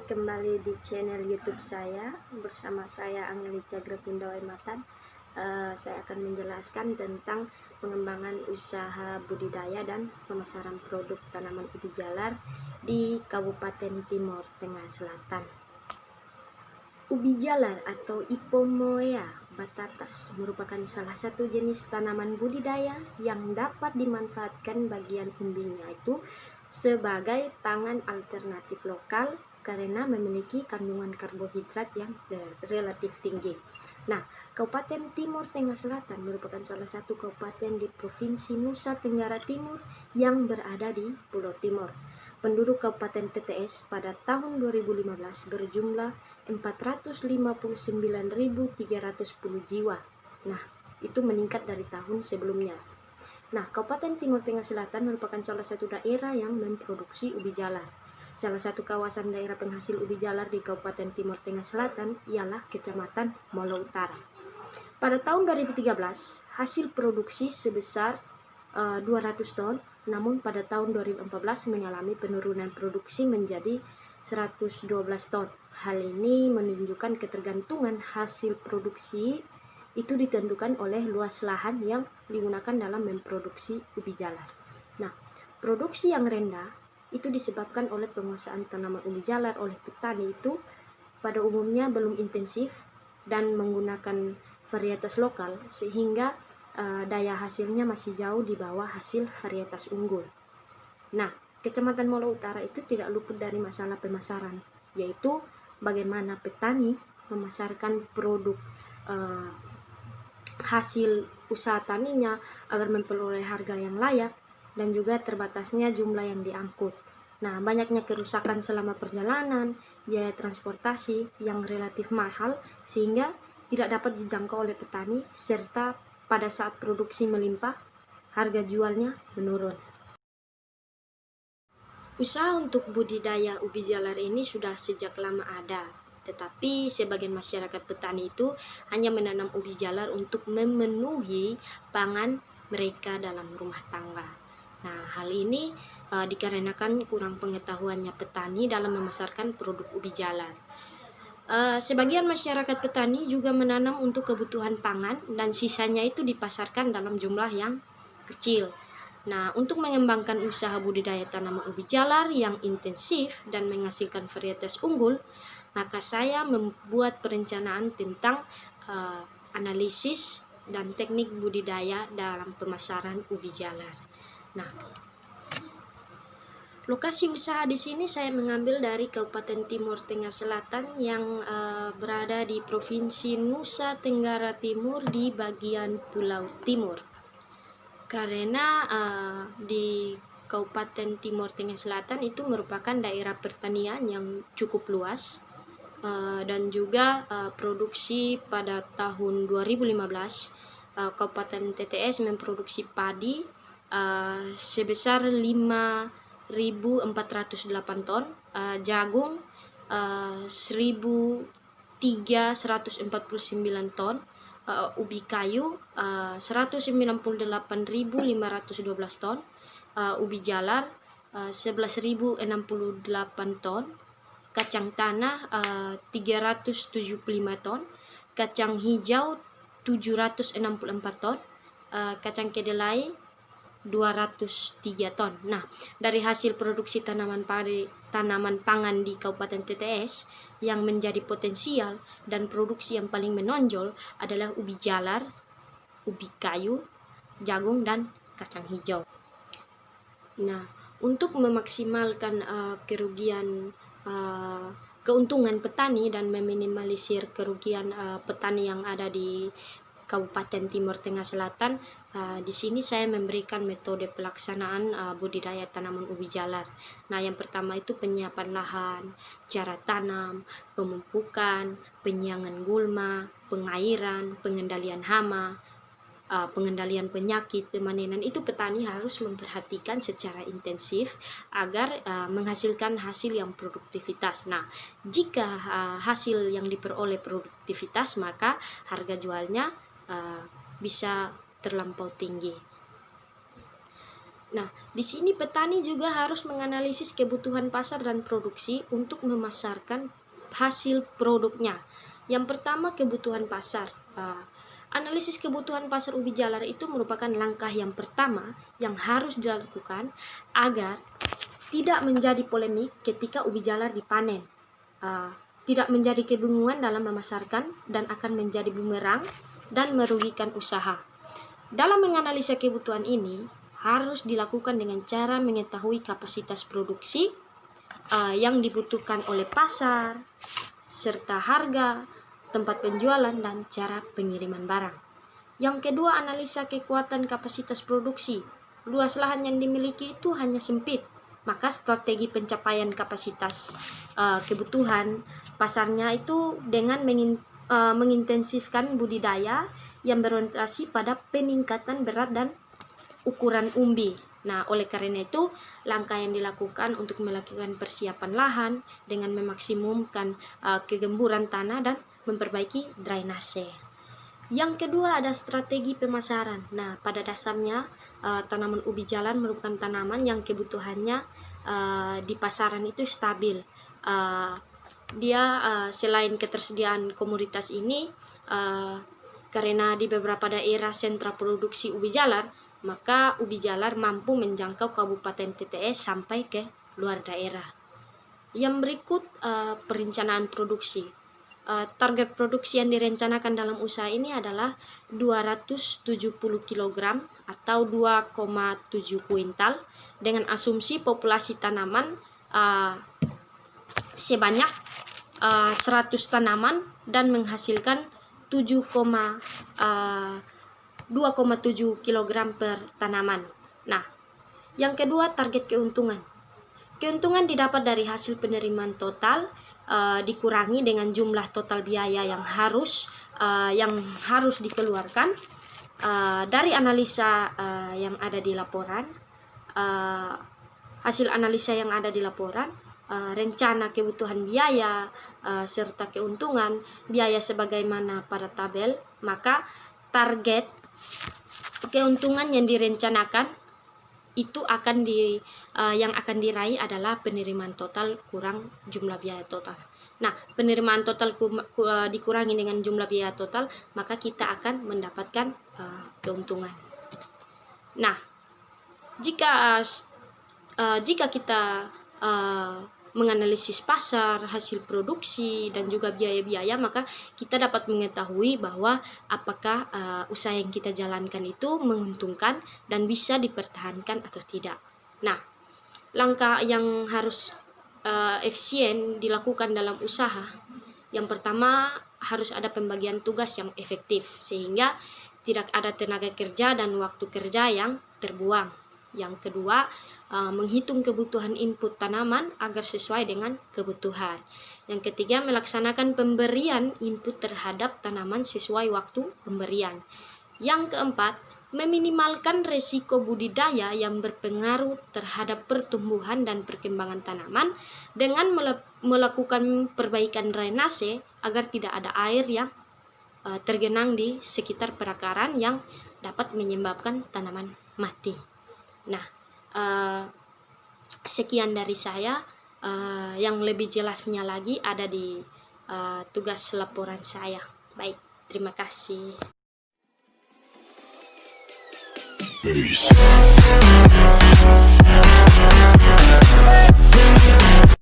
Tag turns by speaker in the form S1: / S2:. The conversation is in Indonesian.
S1: kembali di channel YouTube saya bersama saya Angelica Grafindawai Matan. Saya akan menjelaskan tentang pengembangan usaha budidaya dan pemasaran produk tanaman ubi jalar di Kabupaten Timor Tengah Selatan. Ubi jalar atau Ipomoea batatas merupakan salah satu jenis tanaman budidaya yang dapat dimanfaatkan bagian umbinya itu sebagai pangan alternatif lokal karena memiliki kandungan karbohidrat yang relatif tinggi. Nah, Kabupaten Timor Tengah Selatan merupakan salah satu kabupaten di Provinsi Nusa Tenggara Timur yang berada di Pulau Timor. Penduduk Kabupaten TTS pada tahun 2015 berjumlah 459.310 jiwa. Nah, itu meningkat dari tahun sebelumnya. Nah, Kabupaten Timor Tengah Selatan merupakan salah satu daerah yang memproduksi ubi jalar. Salah satu kawasan daerah penghasil ubi jalar di Kabupaten Timor Tengah Selatan ialah Kecamatan Molo Utara. Pada tahun 2013, hasil produksi sebesar 200 ton, namun pada tahun 2014 mengalami penurunan produksi menjadi 112 ton. Hal ini menunjukkan ketergantungan hasil produksi itu ditentukan oleh luas lahan yang digunakan dalam memproduksi ubi jalar. Nah, produksi yang rendah itu disebabkan oleh penguasaan tanaman ubi jalar oleh petani itu pada umumnya belum intensif dan menggunakan varietas lokal sehingga daya hasilnya masih jauh di bawah hasil varietas unggul. Nah, Kecamatan Molo Utara itu tidak luput dari masalah pemasaran, yaitu bagaimana petani memasarkan produk hasil usaha taninya agar memperoleh harga yang layak dan juga terbatasnya jumlah yang diangkut. Nah, banyaknya kerusakan selama perjalanan, biaya transportasi yang relatif mahal sehingga tidak dapat dijangkau oleh petani, serta pada saat produksi melimpah, harga jualnya menurun. Usaha untuk budidaya ubi jalar ini sudah sejak lama ada, tetapi sebagian masyarakat petani itu hanya menanam ubi jalar untuk memenuhi pangan mereka dalam rumah tangga. Nah, hal ini dikarenakan kurang pengetahuannya petani dalam memasarkan produk ubi jalar. Sebagian masyarakat petani juga menanam untuk kebutuhan pangan dan sisanya itu dipasarkan dalam jumlah yang kecil. Nah, untuk mengembangkan usaha budidaya tanaman ubi jalar yang intensif dan menghasilkan varietas unggul, maka saya membuat perencanaan tentang analisis dan teknik budidaya dalam pemasaran ubi jalar. Nah, lokasi usaha di sini saya mengambil dari Kabupaten Timor Tengah Selatan yang berada di Provinsi Nusa Tenggara Timur di bagian Pulau Timor. Karena di Kabupaten Timor Tengah Selatan itu merupakan daerah pertanian yang cukup luas dan juga produksi pada tahun 2015 Kabupaten TTS memproduksi padi sebesar 5.408 ton, jagung 1.349 ton, ubi kayu 198.512 ton, ubi jalar 11.068 ton, kacang tanah 375 ton, kacang hijau 764 ton, kacang kedelai 203 ton. Nah, dari hasil produksi tanaman pangan di Kabupaten TTS yang menjadi potensial dan produksi yang paling menonjol adalah ubi jalar, ubi kayu, jagung, dan kacang hijau. Nah, untuk memaksimalkan keuntungan petani dan meminimalisir kerugian petani yang ada di Kabupaten Timor Tengah Selatan, di sini saya memberikan metode pelaksanaan budidaya tanaman ubi jalar. Nah, yang pertama itu penyiapan lahan, cara tanam, pemupukan, penyiangan gulma, pengairan, pengendalian hama, pengendalian penyakit, pemanenan itu petani harus memperhatikan secara intensif agar menghasilkan hasil yang produktivitas. Nah, jika hasil yang diperoleh produktivitas, maka harga jualnya bisa terlampau tinggi. Nah, di sini petani juga harus menganalisis kebutuhan pasar dan produksi untuk memasarkan hasil produknya. Yang pertama, kebutuhan pasar. Analisis kebutuhan pasar ubi jalar itu merupakan langkah yang pertama yang harus dilakukan agar tidak menjadi polemik ketika ubi jalar dipanen. Tidak menjadi kebingungan dalam memasarkan dan akan menjadi bumerang dan merugikan usaha. Dalam menganalisa kebutuhan ini harus dilakukan dengan cara mengetahui kapasitas produksi yang dibutuhkan oleh pasar, serta harga, tempat penjualan, dan cara pengiriman barang. Yang kedua, analisa kekuatan kapasitas produksi. Luas lahan yang dimiliki itu hanya sempit, maka strategi pencapaian kapasitas kebutuhan pasarnya itu dengan mengintensifkan budidaya yang berorientasi pada peningkatan berat dan ukuran umbi. Nah, oleh karena itu, langkah yang dilakukan untuk melakukan persiapan lahan dengan memaksimumkan kegemburan tanah dan memperbaiki drainase. Yang kedua ada strategi pemasaran. Nah, pada dasarnya tanaman ubi jalar merupakan tanaman yang kebutuhannya di pasaran itu stabil. Dia selain ketersediaan komoditas ini, karena di beberapa daerah sentra produksi ubi jalar, maka ubi jalar mampu menjangkau Kabupaten TTS sampai ke luar daerah. Yang berikut perencanaan produksi. Target produksi yang direncanakan dalam usaha ini adalah 270 kg atau 2,7 kuintal dengan asumsi populasi tanaman sebanyak 100 tanaman dan menghasilkan 2,7 kg per tanaman. Nah, yang kedua target keuntungan. Keuntungan didapat dari hasil penerimaan total dikurangi dengan jumlah total biaya yang harus dikeluarkan dari analisa yang ada di laporan. Hasil analisa yang ada di laporan, rencana kebutuhan biaya serta keuntungan biaya sebagaimana pada tabel, maka target keuntungan yang direncanakan itu yang akan diraih adalah penerimaan total kurang jumlah biaya total. Nah, penerimaan total dikurangi dengan jumlah biaya total, maka kita akan mendapatkan keuntungan. Nah, jika kita menganalisis pasar, hasil produksi, dan juga biaya-biaya, maka kita dapat mengetahui bahwa apakah usaha yang kita jalankan itu menguntungkan dan bisa dipertahankan atau tidak. Nah, langkah yang harus efisien dilakukan dalam usaha, yang pertama harus ada pembagian tugas yang efektif sehingga tidak ada tenaga kerja dan waktu kerja yang terbuang. Yang kedua, menghitung kebutuhan input tanaman agar sesuai dengan kebutuhan. Yang ketiga, melaksanakan pemberian input terhadap tanaman sesuai waktu pemberian. Yang keempat, meminimalkan resiko budidaya yang berpengaruh terhadap pertumbuhan dan perkembangan tanaman dengan melakukan perbaikan drainase agar tidak ada air yang tergenang di sekitar perakaran yang dapat menyebabkan tanaman mati. Nah, sekian dari saya. Yang lebih jelasnya lagi ada di tugas laporan saya. Baik, terima kasih. Peace.